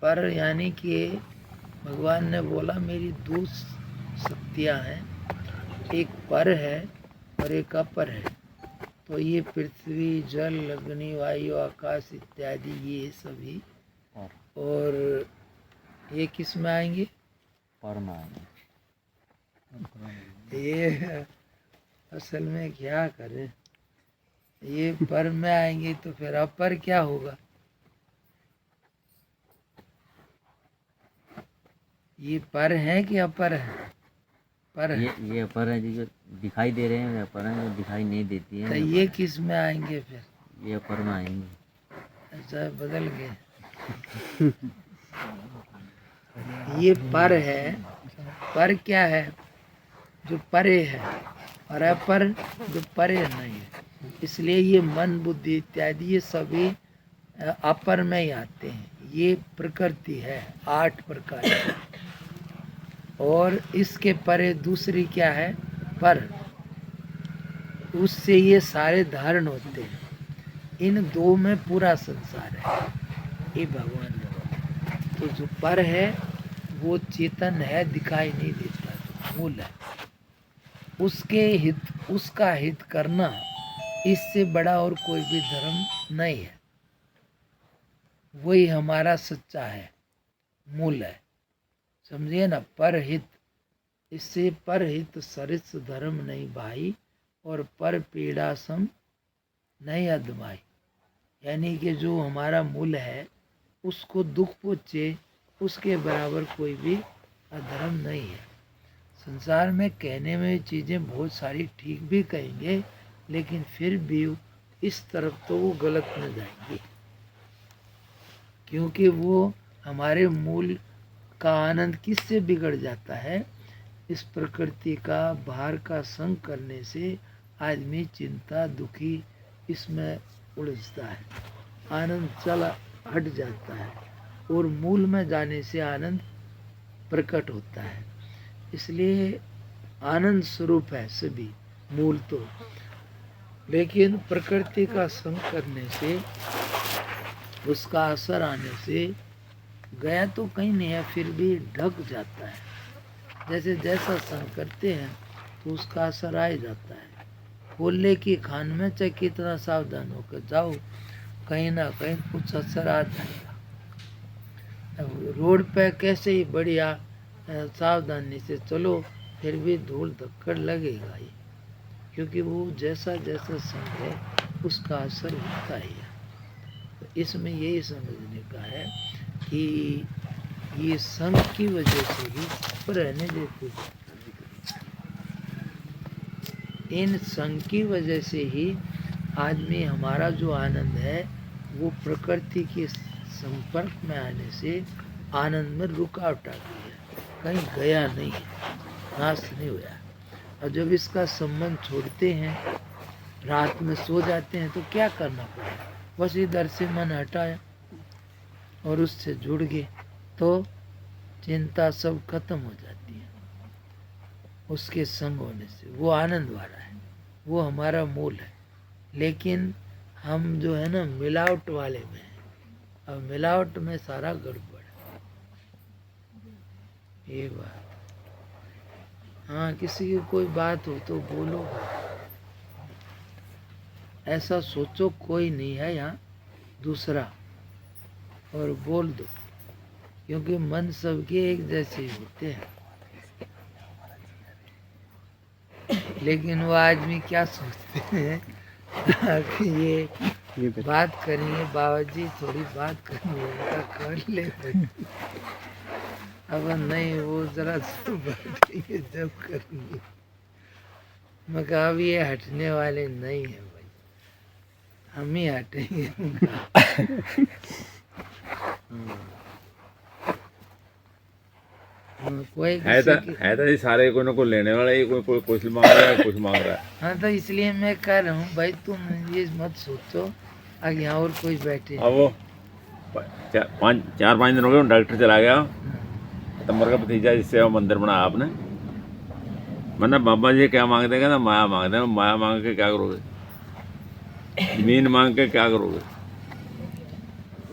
पर यानी कि भगवान ने बोला मेरी दो शक्तियाँ हैं, एक पर है और एक अपर है। तो ये पृथ्वी, जल, अग्नि, वायु, आकाश इत्यादि ये सभी, और ये किस में आएंगे? पर में आएंगे। ये असल में क्या करें, ये पर में आएंगे तो फिर अपर क्या होगा? ये पर है कि अपर है? पर है। ये अपर है जी, जो दिखाई दे रहे हैं अपर हैं, जो दिखाई नहीं देती है तो ये किस में आएंगे फिर? ये अपर में आएंगे। अच्छा, बदल गए। ये पर है, पर क्या है? जो परे है, और अपर जो परे नहीं है। इसलिए ये मन, बुद्धि इत्यादि ये सभी अपर में ही आते हैं। ये प्रकृति है 8 प्रकार की, और इसके परे दूसरी क्या है? पर। उससे ये सारे धारण होते हैं। इन दो में पूरा संसार है, ये भगवान ने बोला। तो जो पर है वो चेतन है, दिखाई नहीं देता, जो मूल है। उसका हित करना, इससे बड़ा और कोई भी धर्म नहीं है। वही हमारा सच्चा है, मूल है। समझिए ना, परहित। इससे परहित सरिस धर्म नहीं भाई, और पर पीड़ा सम नहीं अदमाई। यानी कि जो हमारा मूल है उसको दुख पहुँचे, उसके बराबर कोई भी अधर्म नहीं है। संसार में कहने में चीज़ें बहुत सारी ठीक भी कहेंगे, लेकिन फिर भी इस तरफ तो वो गलत न जाएंगे, क्योंकि वो हमारे मूल का आनंद किससे बिगड़ जाता है? इस प्रकृति का भार का संग करने से आदमी चिंता, दुखी इसमें उलझता है, आनंद चला हट जाता है, और मूल में जाने से आनंद प्रकट होता है। इसलिए आनंद स्वरूप है सभी मूल तो, लेकिन प्रकृति का संग करने से, उसका असर आने से गया तो कहीं नहीं है, फिर भी ढक जाता है। जैसे जैसा संग करते हैं तो उसका असर आ जाता है। फूले की खान में चाहे कितना सावधान होकर जाओ, कहीं ना कहीं कुछ असर आ जाएगा। अब रोड पे कैसे ही बढ़िया सावधानी से चलो, फिर भी धूल धक्कड़ लगेगा ही, क्योंकि वो जैसा जैसा संग है उसका असर होता ही है। तो इसमें यही समझने का है कि ये संग की वजह से ही रहने देते, इन संग की वजह से ही आदमी, हमारा जो आनंद है वो प्रकृति के संपर्क में आने से आनंद में रुकावट आ गई है, कहीं गया नहीं है, नाश नहीं हुआ। और जब इसका संबंध छोड़ते हैं, रात में सो जाते हैं, तो क्या करना पड़ा? बस इधर से मन हटाया और उससे जुड़ गए, तो चिंता सब खत्म हो जाती है उसके संग होने से। वो आनंद वाला है, वो हमारा मूल है। लेकिन हम जो है ना, मिलावट वाले में हैं। अब मिलावट में सारा गड़बड़ है, ये बात। हाँ, किसी की कोई बात हो तो बोलो, ऐसा सोचो कोई नहीं है यहाँ दूसरा, और बोल दो, क्योंकि मन सबके एक जैसे ही होते हैं। लेकिन वो आदमी क्या सोचते हैं कि ये बात करेंगे, बाबा जी थोड़ी बात करनी है, कर ले। अब नहीं, वो जरा बैठेंगे जब करेंगे। मैं कहा अब ये हटने वाले नहीं है भाई, हम ही हटेंगे। कोई है तो ये सारे कोई ना कोई लेने वाला है, कोई कुछ मांग रहा है, कुछ मांग रहा है। हाँ, तो इसलिए मैं कह रहा हूँ भाई, तुम ये मत सोचो आगे यहाँ और कोई बैठे। अब वो 4-5 दिन हो गए, डॉक्टर चला गया, सितंबर का भतीजा, जिससे वो मंदिर बनाया आपने। मैंने बाबा जी क्या मांगते हैं? माया मांगते हैं। माया मांग के क्या करोगे? जमीन मांग के क्या करोगे?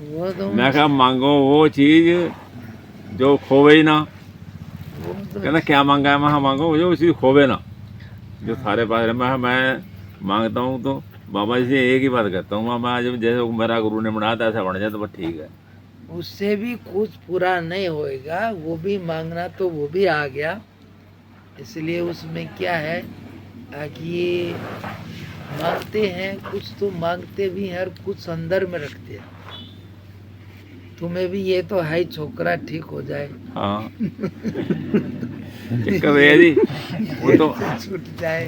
वो तो मैं कहा मांगो वो चीज जो खोवे ही ना। वो तो कहना क्या मांगा है? मैं कहा, मांगो जो चीज खोवे ना, जो सारे पास रहे। मैं कहा, मैं मांगता हूँ तो बाबा जी से एक ही बात कहता हूँ, मैं जब जैसे मेरा गुरु ने बनाया था ऐसा बन जाए तो बस ठीक है। उससे भी कुछ पूरा नहीं होएगा, वो भी मांगना तो वो भी आ गया। इसलिए उसमें क्या है कि ये मांगते हैं, कुछ तो मांगते भी हैं और कुछ अंदर में रखते हैं। तुम्हें भी ये तो है ही, छोकरा ठीक हो जाए, हाँ चक्कर ये है जी, वो तो से छूट जाए,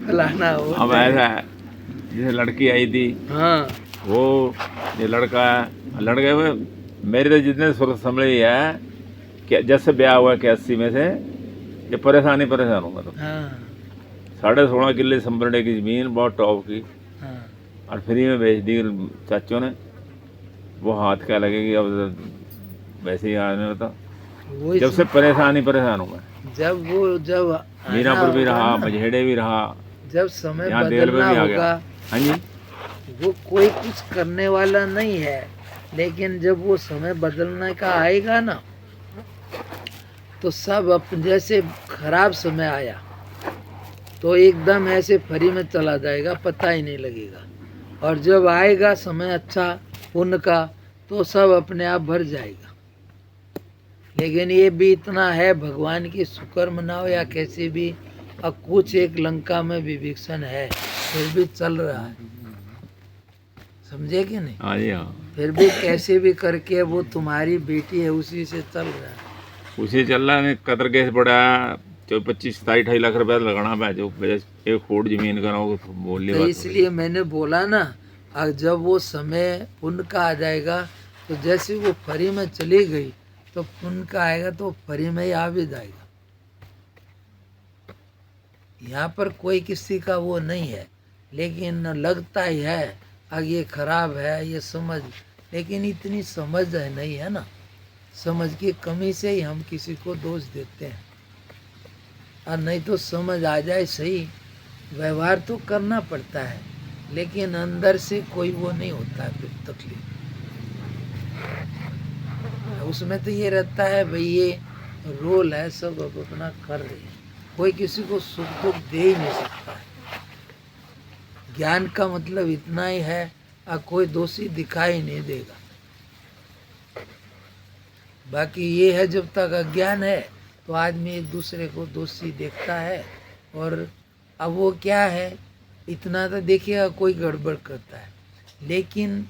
फलाना हो अब जाए। ऐसा है जैसे लड़की आई थी, हाँ वो ये लड़का है, लड़के में मेरे तो जितने सुरत समझ है कि जब से ब्याह हुआ 81 में से ये परेशान हूँ मैं तो। हाँ 16.5 किले संभरने की ज़मीन बहुत टॉप की, हाँ और फ्री में बेच दी चाचों ने। वो हाथ क्या लगेगी अब, वैसे ही आने होता। वो जब से परेशान हूँ मैं। जब आना मीनापुर भी होगा रहा, ना, मझेड़े भी रहा, जब समय यहाँ देर बदलना में भी आ होगा, गया। हाँ जी, वो कोई कुछ करने वाला नहीं है। लेकिन जब वो समय बदलने का आएगा ना, तो सब जैसे खराब समय आया तो एकदम ऐसे फ्री में चला जाएगा, पता ही नहीं लगेगा। और जब आएगा समय अच्छा पुण्य का, तो सब अपने आप भर जाएगा। लेकिन ये भी इतना है, भगवान की शुक्र मनाओ या कैसे भी, अब कुछ एक लंका में विभीषण है, फिर भी चल रहा है, समझे कि नहीं? हाँ जी, हाँ। फिर भी कैसे भी करके वो तुम्हारी बेटी है, उसी से चल रहा है। उसे चल रहा है। कतर केस पड़ा है, जो 25-27 लाख रुपया लगाना है, जो एक फुट जमीन का ना हो तो बोल तो इसलिए मैंने बोला ना, और जब वो समय पुण्य का आ जाएगा, तो जैसे वो फ्री में चली गई, तो पुण्य का आएगा तो फ्री में ही आ भी जाएगा। यहाँ पर कोई किसी का वो नहीं है, लेकिन लगता ही है अब ये खराब है, ये समझ, लेकिन इतनी समझ है नहीं है ना। समझ की कमी से ही हम किसी को दोष देते हैं, और नहीं तो समझ आ जाए सही, व्यवहार तो करना पड़ता है, लेकिन अंदर से कोई वो नहीं होता है फिर तकलीफ। उसमें तो ये रहता है भाई ये रोल है, सब अब अपना कर रहे हैं, कोई किसी को सुख दुख दे ही नहीं सकता है। ज्ञान का मतलब इतना ही है, कोई दोषी दिखाई नहीं देगा। बाकी ये है, जब तक अज्ञान है तो आदमी एक दूसरे को दोषी देखता है। और अब वो क्या है, इतना तो देखिएगा कोई गड़बड़ करता है, लेकिन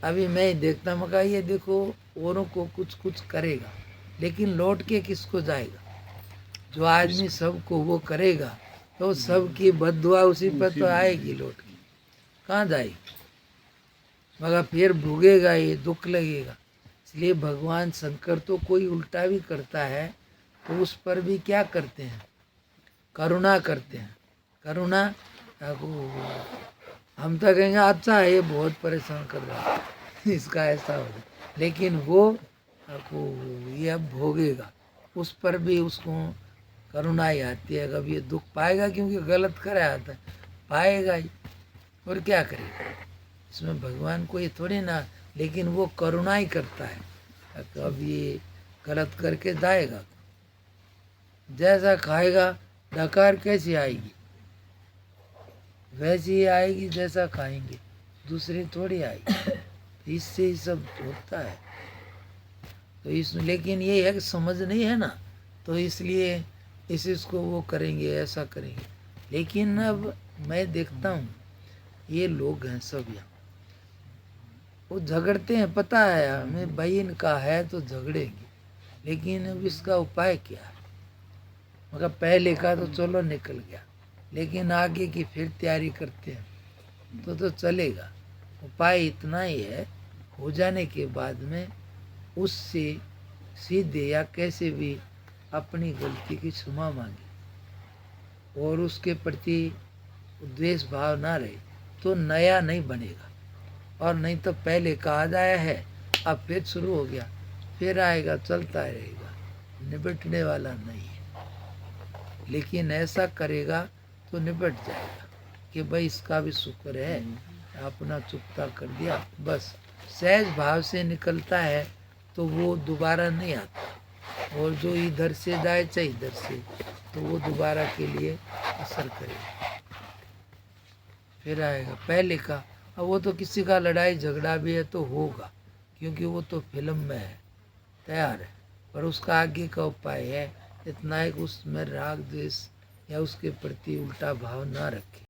अभी मैं देखता हूँ कि ये देखो औरों को कुछ कुछ करेगा, लेकिन लौट के किसको जाएगा? जो आदमी सबको वो करेगा तो सबकी बद्दुआ उसी पर तो आएगी, लौट के कहाँ जाएगी? मगर फिर भोगेगा, ये दुख लगेगा। इसलिए भगवान शंकर तो कोई उल्टा भी करता है तो उस पर भी क्या करते हैं? करुणा करते हैं। करुणा, हम तो कहेंगे अच्छा है, ये बहुत परेशान कर रहा है, इसका ऐसा हो गया, लेकिन वो आपको ये अब भोगेगा, उस पर भी उसको करुणा ही आती है। अब ये दुख पाएगा क्योंकि गलत कराया था, पाएगा ही, और क्या करेगा? इसमें भगवान को ये थोड़ी ना, लेकिन वो करुणा ही करता है। अब ये गलत करके जाएगा, जैसा खाएगा डकार कैसी आएगी, वैसी ही आएगी जैसा खाएंगे, दूसरी थोड़ी आएगी। तो इससे ही सब होता है। तो इस, लेकिन ये है कि समझ नहीं है ना, तो इसलिए इसको वो करेंगे, ऐसा करेंगे। लेकिन अब मैं देखता हूँ ये लोग हैं सब यहाँ, वो झगड़ते हैं, पता है हमें भाई इनका है तो झगड़ेंगे, लेकिन अब इसका उपाय क्या है? मगर पहले का तो चलो निकल गया, लेकिन आगे की फिर तैयारी करते हैं तो चलेगा। उपाय इतना ही है, हो जाने के बाद में उससे सीधे या कैसे भी अपनी गलती की क्षमा मांगे, और उसके प्रति द्वेष भाव ना रहे, तो नया नहीं बनेगा। और नहीं तो पहले कहा जाया है, अब फिर शुरू हो गया, फिर आएगा, चलता रहेगा, निपटने वाला नहीं है। लेकिन ऐसा करेगा तो निपट जाएगा कि भाई इसका भी शुक्र है, अपना चुकता कर दिया, बस सहज भाव से निकलता है तो वो दोबारा नहीं आता, और जो इधर से जाए चाहे इधर से, तो वो दोबारा के लिए असर करेगा, फिर आएगा पहले का। अब वो तो किसी का लड़ाई झगड़ा भी है तो होगा, क्योंकि वो तो फिल्म में है, तैयार है, पर उसका आगे का उपाय है इतना है कि उसमें राग द्वेष या उसके प्रति उल्टा भाव ना रखे।